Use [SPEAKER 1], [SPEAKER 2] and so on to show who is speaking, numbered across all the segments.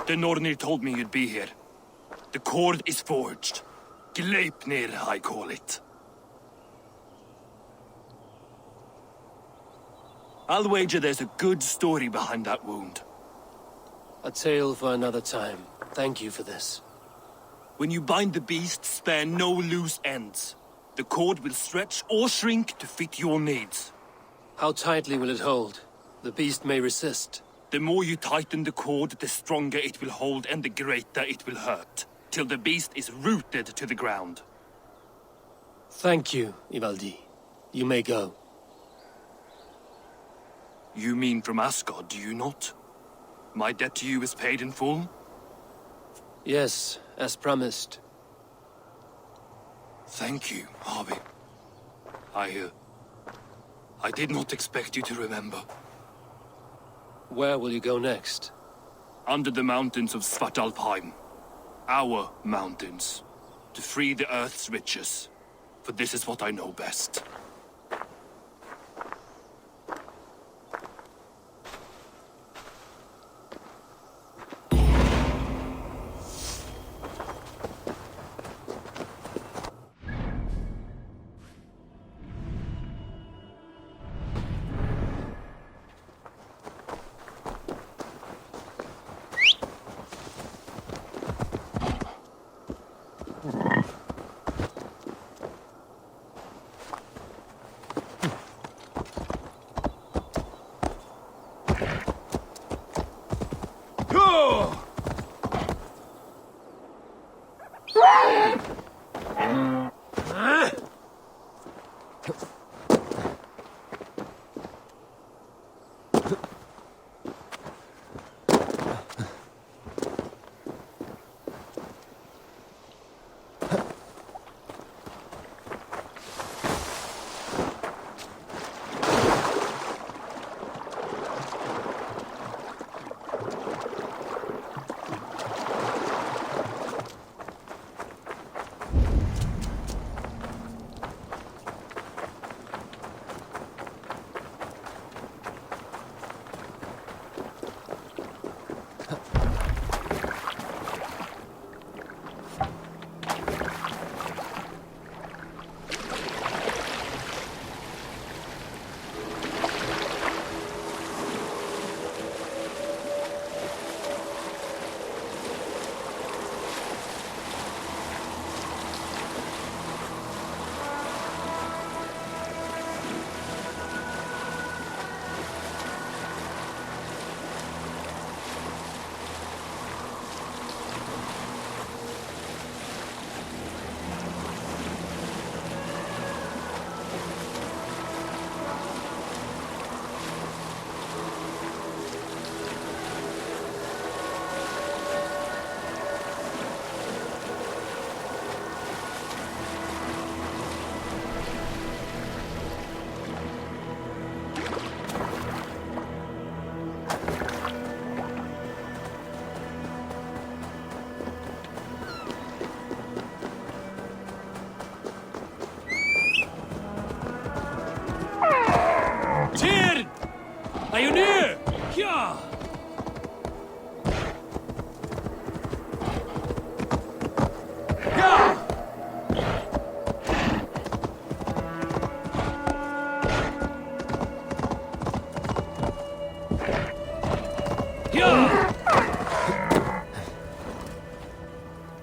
[SPEAKER 1] The Nornir told me you'd be here. The cord is forged. Gleipnir, I call it. I'll wager there's a good story behind that wound.
[SPEAKER 2] A tale for another time. Thank you for this.
[SPEAKER 1] When you bind the beast, spare no loose ends. The cord will stretch or shrink to fit your needs.
[SPEAKER 2] How tightly will it hold? The beast may resist.
[SPEAKER 1] The more you tighten the cord, the stronger it will hold and the greater it will hurt. Till the beast is rooted to the ground.
[SPEAKER 2] Thank you, Ivaldi. You may go.
[SPEAKER 1] You mean from Asgard, do you not? My debt to you is paid in full?
[SPEAKER 2] Yes, as promised.
[SPEAKER 1] Thank you, Harvey. I did not expect you to remember.
[SPEAKER 2] Where will you go next?
[SPEAKER 1] Under the mountains of Svartalfheim. Our mountains. To free the Earth's riches. For this is what I know best.
[SPEAKER 2] Are you near? Yeah.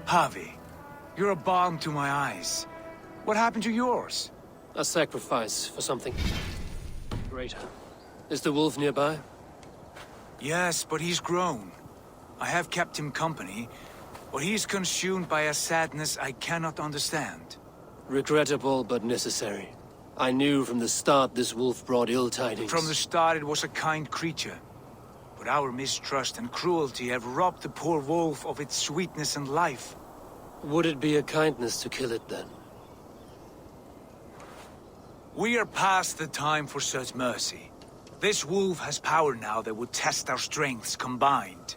[SPEAKER 3] Harvey, you're a balm to my eyes. What happened to yours?
[SPEAKER 2] A sacrifice for something greater. Is the wolf nearby?
[SPEAKER 3] Yes, but he's grown. I have kept him company, but he's consumed by a sadness I cannot understand.
[SPEAKER 2] Regrettable, but necessary. I knew from the start this wolf brought ill tidings.
[SPEAKER 3] From the start it was a kind creature. But our mistrust and cruelty have robbed the poor wolf of its sweetness and life.
[SPEAKER 2] Would it be a kindness to kill it, then?
[SPEAKER 3] We are past the time for such mercy. This wolf has power now that would test our strengths combined.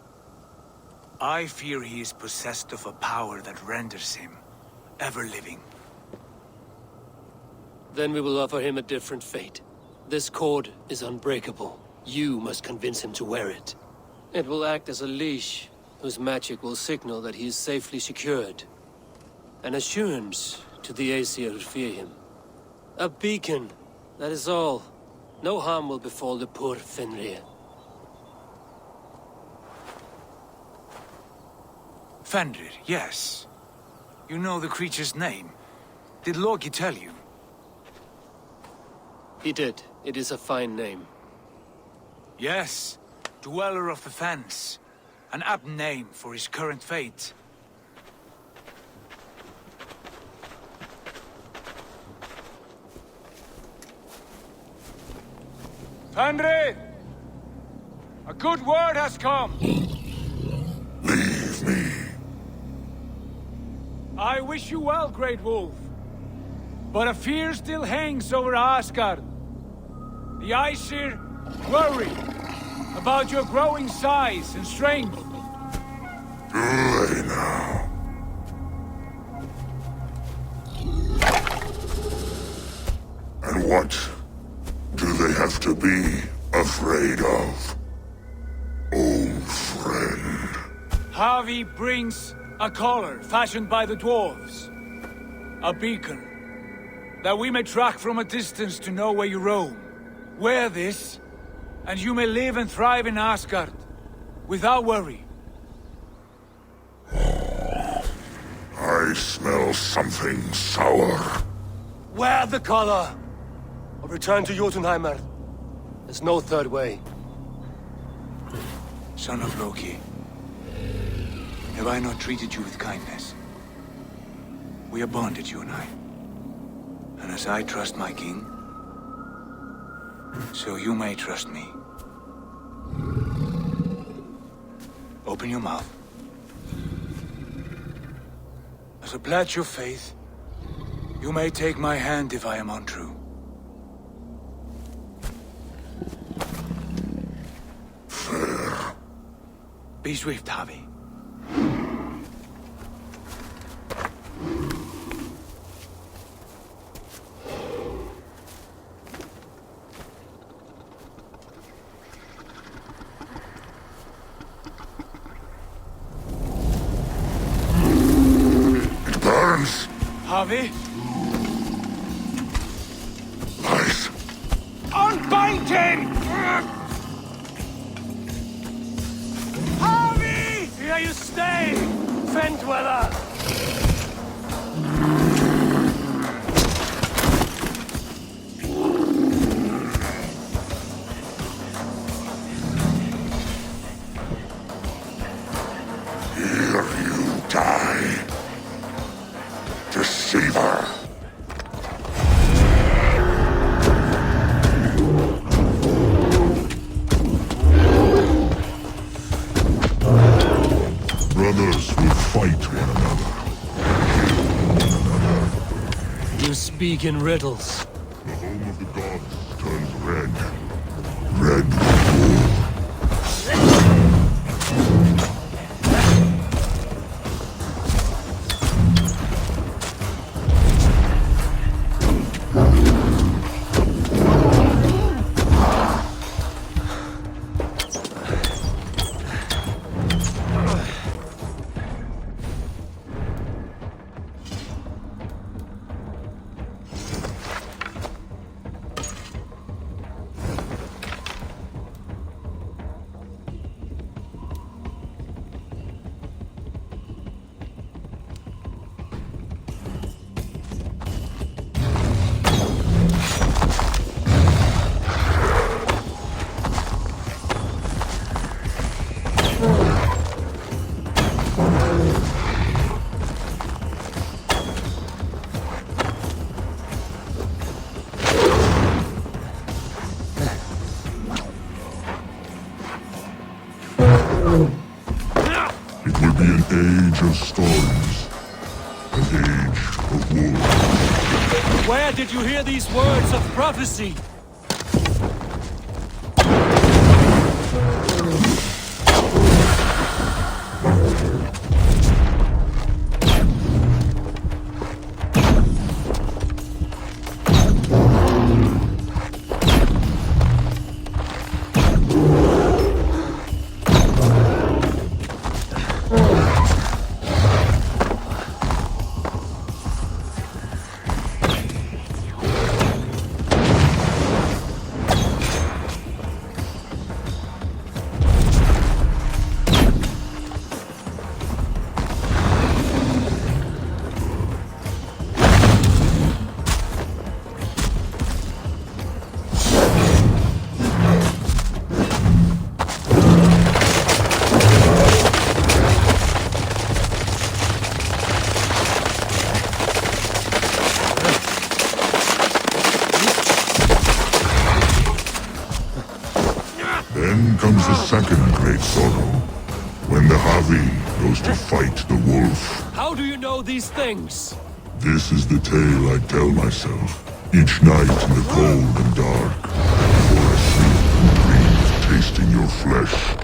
[SPEAKER 3] I fear he is possessed of a power that renders him ever-living.
[SPEAKER 2] Then we will offer him a different fate. This cord is unbreakable. You must convince him to wear it. It will act as a leash, whose magic will signal that he is safely secured. An assurance to the Aesir who fear him. A beacon, that is all. No harm will befall the poor Fenrir.
[SPEAKER 3] Fenrir, yes. You know the creature's name. Did Loki tell you?
[SPEAKER 2] He did. It is a fine name.
[SPEAKER 3] Yes. Dweller of the Fens. An apt name for his current fate. Fenrir! A good word has come!
[SPEAKER 4] Leave me.
[SPEAKER 3] I wish you well, Great Wolf. But a fear still hangs over Asgard. The Aesir worry about your growing size and strength.
[SPEAKER 4] Do they now? And what do they have to be afraid of? Old friend.
[SPEAKER 3] Havi brings a collar fashioned by the dwarves. A beacon. That we may track from a distance to know where you roam. Wear this, and you may live and thrive in Asgard. Without worry.
[SPEAKER 4] I smell something sour.
[SPEAKER 2] Wear the collar! Or return to Jotunheimer. There's no third way.
[SPEAKER 3] Son of Loki. Have I not treated you with kindness? We are bonded, you and I. And as I trust my king, so you may trust me. Open your mouth. As a pledge of faith, you may take my hand if I am untrue.
[SPEAKER 4] Fair.
[SPEAKER 3] Be swift, Havi.
[SPEAKER 4] It burns.
[SPEAKER 3] Havi,
[SPEAKER 4] Lies.
[SPEAKER 3] unbind him! Havi!
[SPEAKER 2] Here you stay, Fen Dweller!
[SPEAKER 4] Here you die. Deceiver. Brothers will fight one another.
[SPEAKER 2] You speak in riddles.
[SPEAKER 4] The home of the gods turns red. Red with war. It will be an age of stories. An age of war.
[SPEAKER 2] Where did you hear these words of prophecy?
[SPEAKER 4] Havi goes to fight the wolf.
[SPEAKER 2] How do you know these things?
[SPEAKER 4] This is the tale I tell myself. Each night in the cold and dark. Before I sleep and dream of tasting your flesh.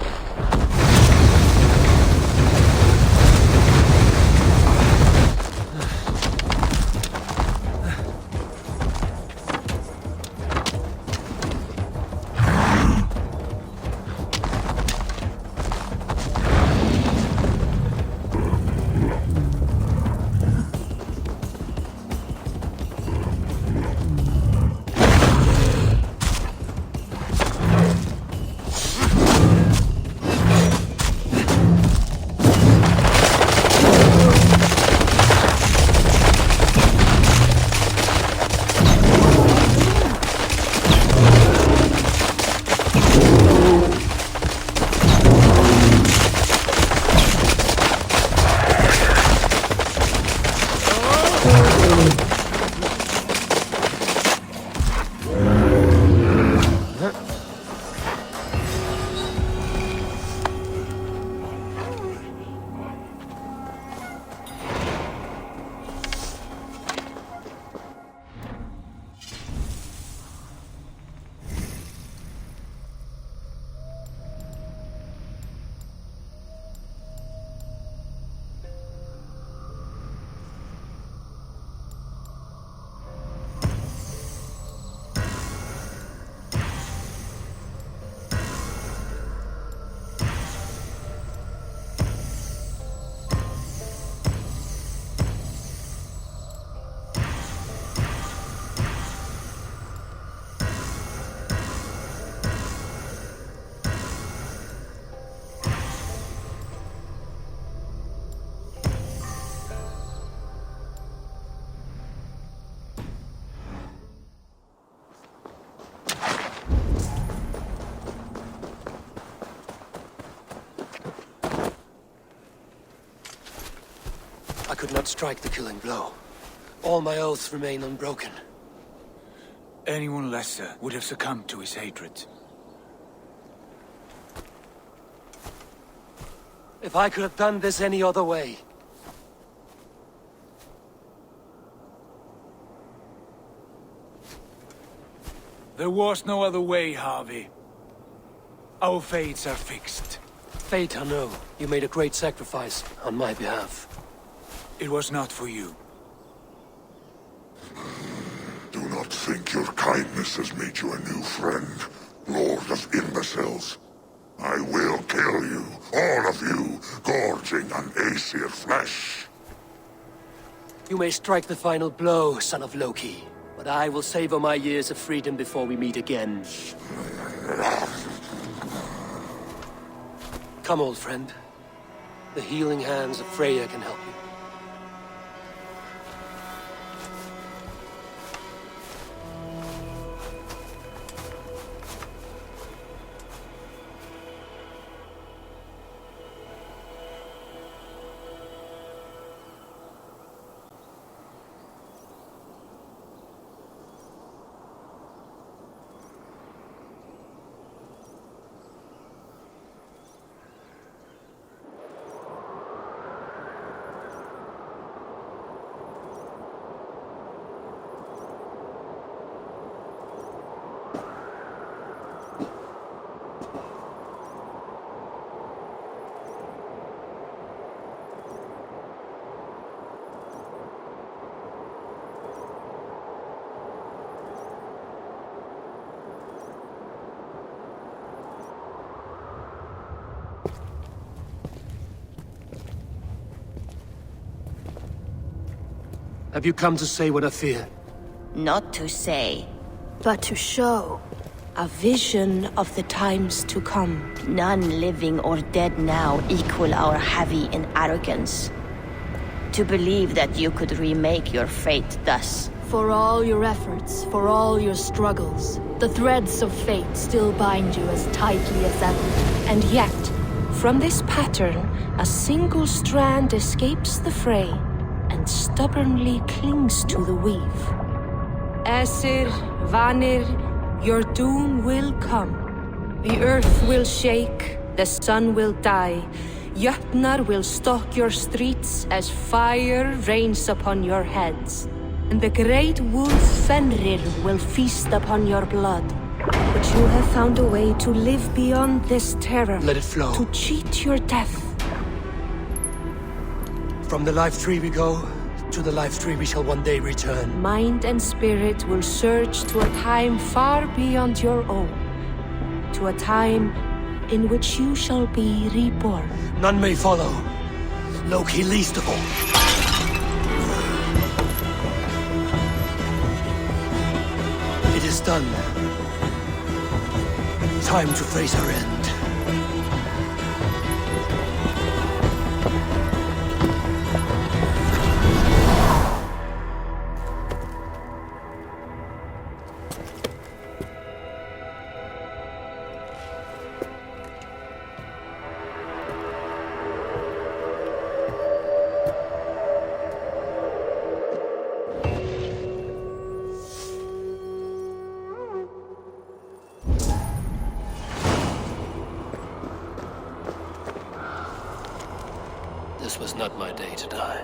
[SPEAKER 2] I could not strike the killing blow. All my oaths remain unbroken.
[SPEAKER 3] Anyone lesser would have succumbed to his hatred.
[SPEAKER 2] If I could have done this any other way.
[SPEAKER 3] There was no other way, Harvey. Our fates are fixed.
[SPEAKER 2] Fate, I know. You made a great sacrifice on my behalf.
[SPEAKER 3] It was not for you.
[SPEAKER 4] Do not think your kindness has made you a new friend, Lord of Imbeciles. I will kill you, all of you, gorging on Aesir flesh.
[SPEAKER 2] You may strike the final blow, son of Loki, but I will savor my years of freedom before we meet again. Come, old friend. The healing hands of Freya can help you. Have you come to say what I fear?
[SPEAKER 5] Not to say,
[SPEAKER 6] but to show.
[SPEAKER 5] a vision of the times to come. None living or dead now equal our heavy in arrogance. To believe that you could remake your fate thus.
[SPEAKER 6] For all your efforts, for all your struggles, the threads of fate still bind you as tightly as ever.
[SPEAKER 5] And yet, from this pattern, a single strand escapes the fray and stubbornly clings to the weave. Aesir, Vanir, your doom will come. The earth will shake, the sun will die. Jötnar will stalk your streets as fire rains upon your heads. And the great wolf Fenrir will feast upon your blood. But you have found a way to live beyond this terror.
[SPEAKER 2] Let it flow.
[SPEAKER 5] To cheat your death.
[SPEAKER 2] From the life tree we go, to the life tree we shall one day return.
[SPEAKER 5] Mind and spirit will surge to a time far beyond your own. To a time in which you shall be reborn.
[SPEAKER 2] None may follow. Loki least of all. It is done. Time to face our end. This was not my day to die.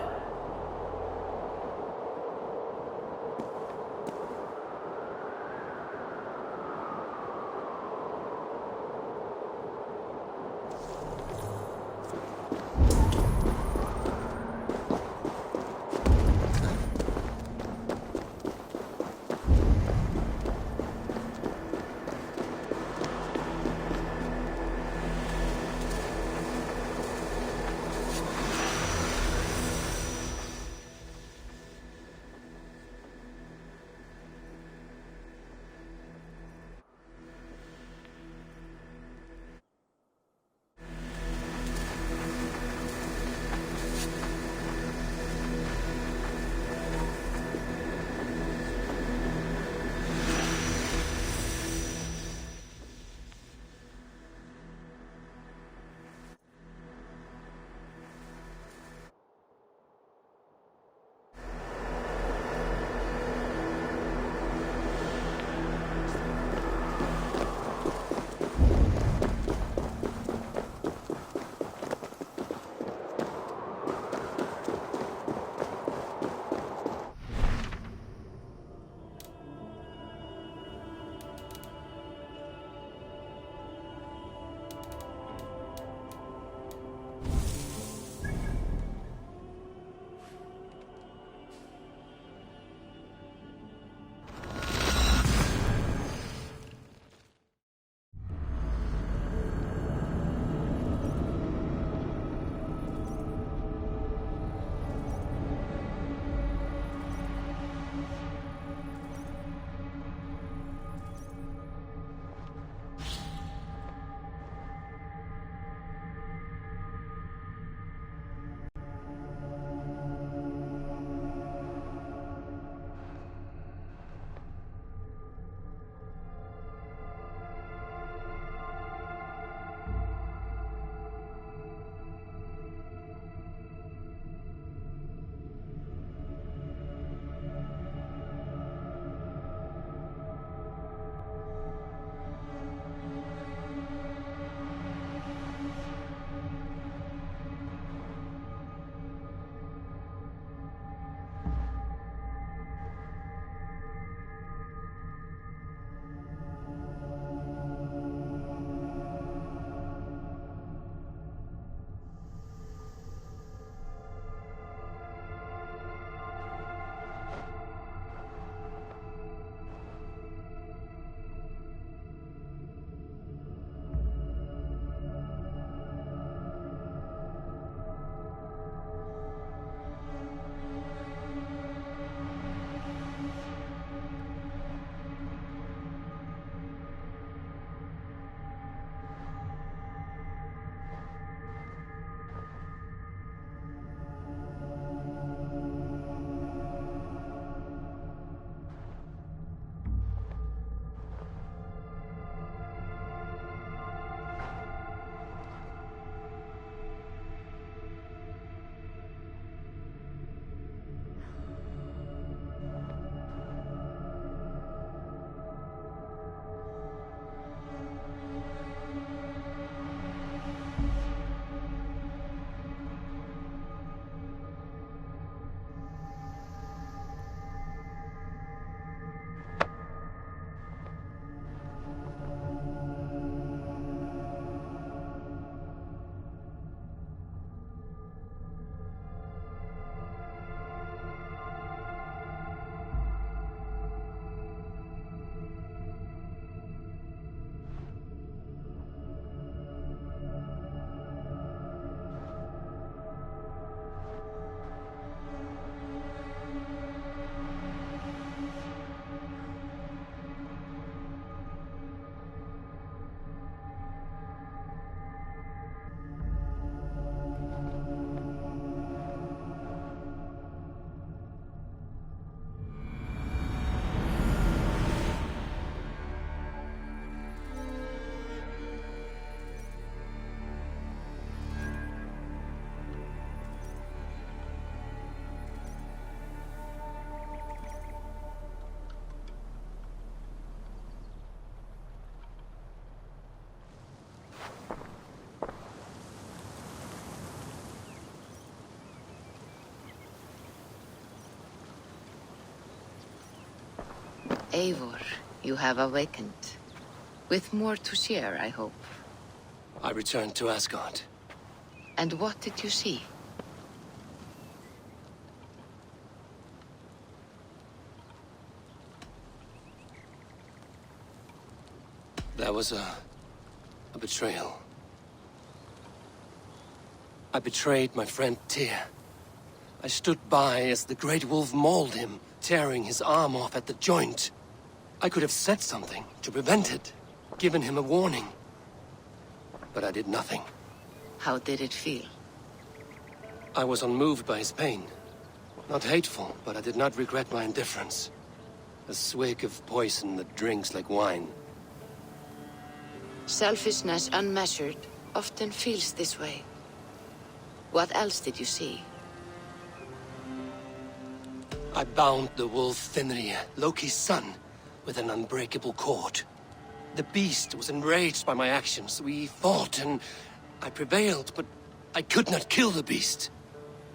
[SPEAKER 7] Eivor, you have awakened. With more to share, I hope.
[SPEAKER 2] I returned to Asgard.
[SPEAKER 7] And what did you see?
[SPEAKER 2] There was a betrayal. I betrayed my friend Tyr. I stood by as the Great Wolf mauled him, tearing his arm off at the joint. I could have said something to prevent it, given him a warning. But I did nothing.
[SPEAKER 7] How did it feel?
[SPEAKER 2] I was unmoved by his pain. Not hateful, but I did not regret my indifference. A swig of poison that drinks like wine.
[SPEAKER 7] Selfishness unmeasured often feels this way. What else did you see?
[SPEAKER 2] I bound the wolf Fenrir, Loki's son, with an unbreakable cord. The beast was enraged by my actions. We fought and I prevailed, but I could not kill the beast.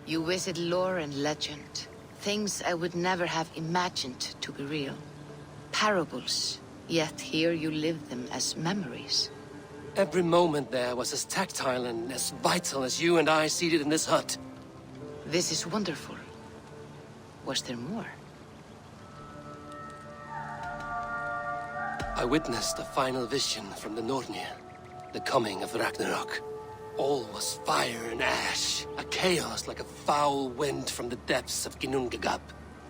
[SPEAKER 7] You visit lore and legend. Things I would never have imagined to be real. Parables, yet here you live them as memories.
[SPEAKER 2] Every moment there was as tactile and as vital as you and I seated in this hut.
[SPEAKER 7] This is wonderful. Was there more?
[SPEAKER 2] I witnessed a final vision from the Nornir, the coming of Ragnarok. All was fire and ash, a chaos like a foul wind from the depths of Ginnungagap.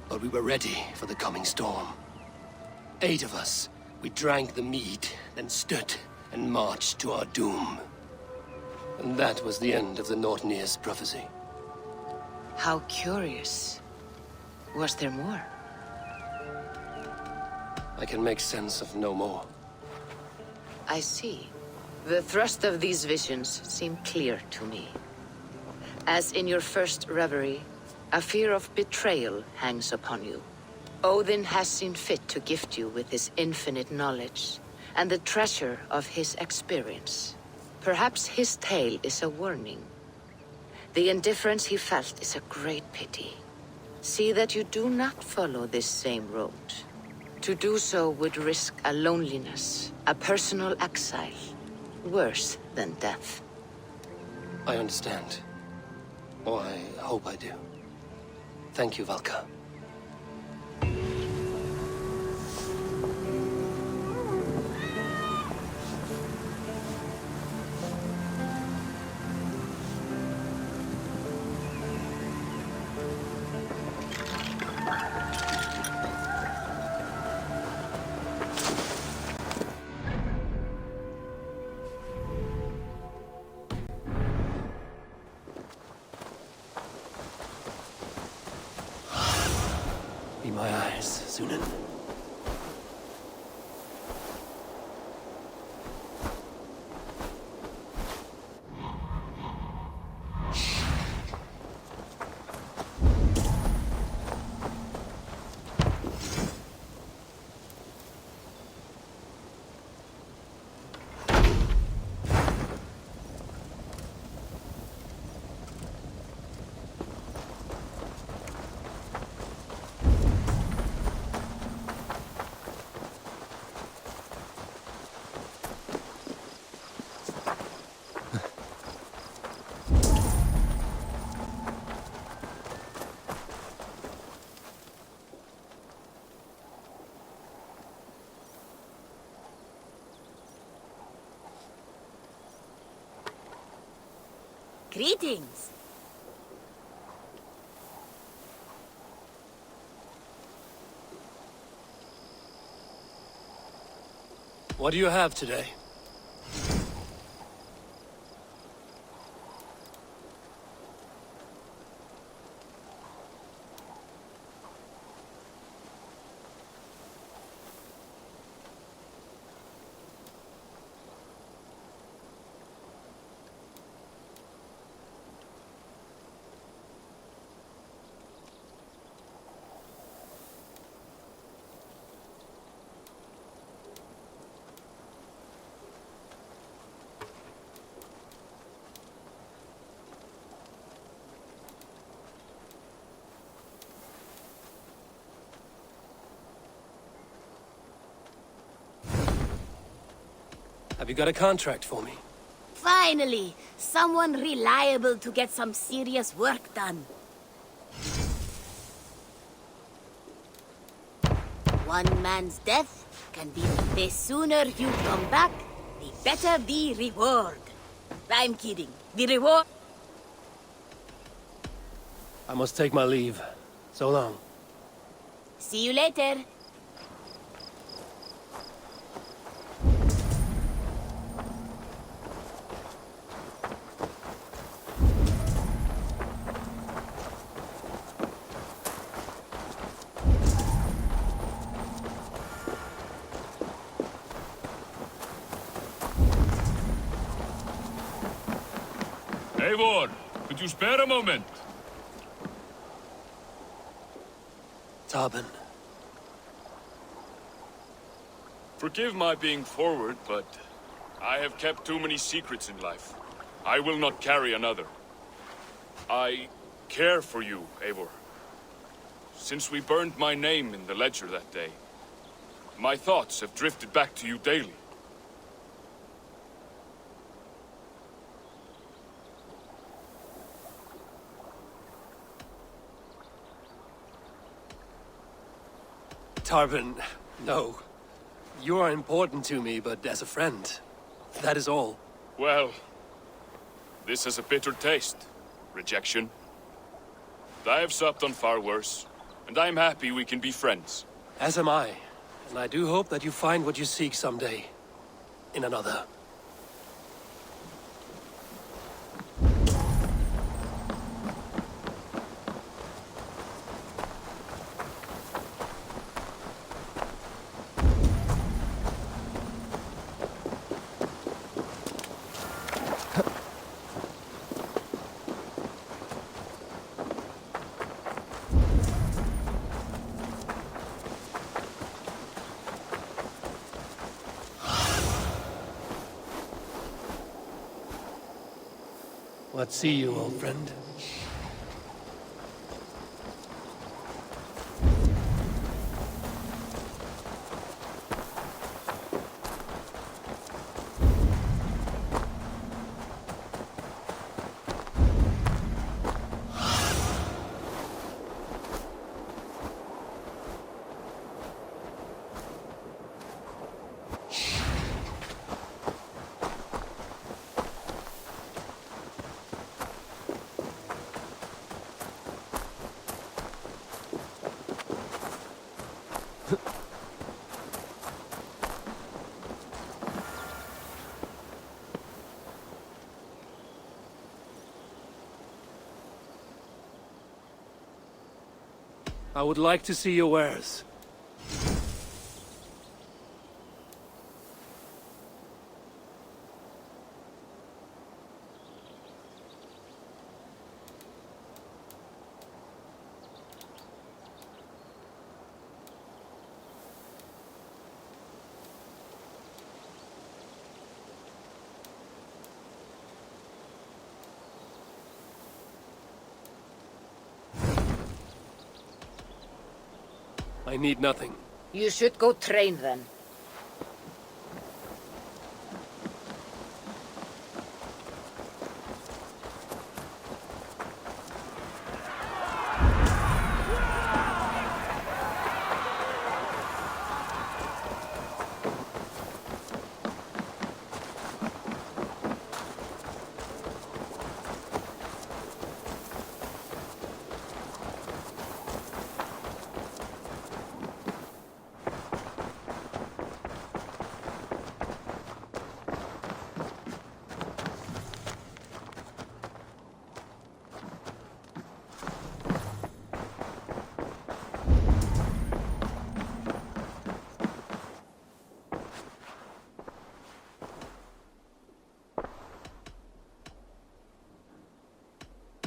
[SPEAKER 2] But we were ready for the coming storm. 8 of us, we drank the mead, then stood and marched to our doom. And that was the end of the Nornir's prophecy.
[SPEAKER 7] How curious. Was there more?
[SPEAKER 2] I can make sense of no more.
[SPEAKER 7] I see. The thrust of these visions seem clear to me. As in your first reverie, a fear of betrayal hangs upon you. Odin has seen fit to gift you with his infinite knowledge, and the treasure of his experience. Perhaps his tale is a warning. The indifference he felt is a great pity. See that you do not follow this same road. To do so would risk a loneliness, a personal exile, worse than death.
[SPEAKER 2] I understand. Or I hope I do. Thank you, Valka. Be my eyes, Sunan.
[SPEAKER 8] Greetings.
[SPEAKER 2] What do you have today? Have you got a contract for me?
[SPEAKER 8] Finally, someone reliable to get some serious work done. One man's death can be the sooner you come back, the better the reward. I'm kidding. The reward...
[SPEAKER 2] I must take my leave. So long.
[SPEAKER 8] See you later.
[SPEAKER 1] Eivor, could you spare a moment?
[SPEAKER 2] Tarben.
[SPEAKER 9] Forgive my being forward, but I have kept too many secrets in life. I will not carry another. I care for you, Eivor. Since we burned my name in the ledger that day, my thoughts have drifted back to you daily.
[SPEAKER 2] Tarben, no. You are important to me, but as a friend. That is all.
[SPEAKER 9] Well, this has a bitter taste. Rejection. I have supped on far worse, and I am happy we can be friends.
[SPEAKER 2] As am I. And I do hope that you find what you seek someday. In another. What see you, old friend? I would like to see your wares. I need nothing.
[SPEAKER 7] You should go train then.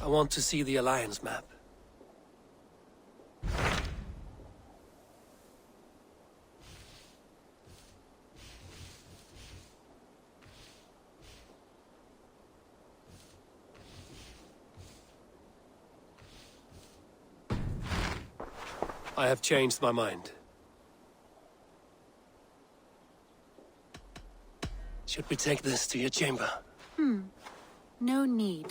[SPEAKER 2] I want to see the Alliance map. I have changed my mind. Should we take this to your chamber?
[SPEAKER 6] No need.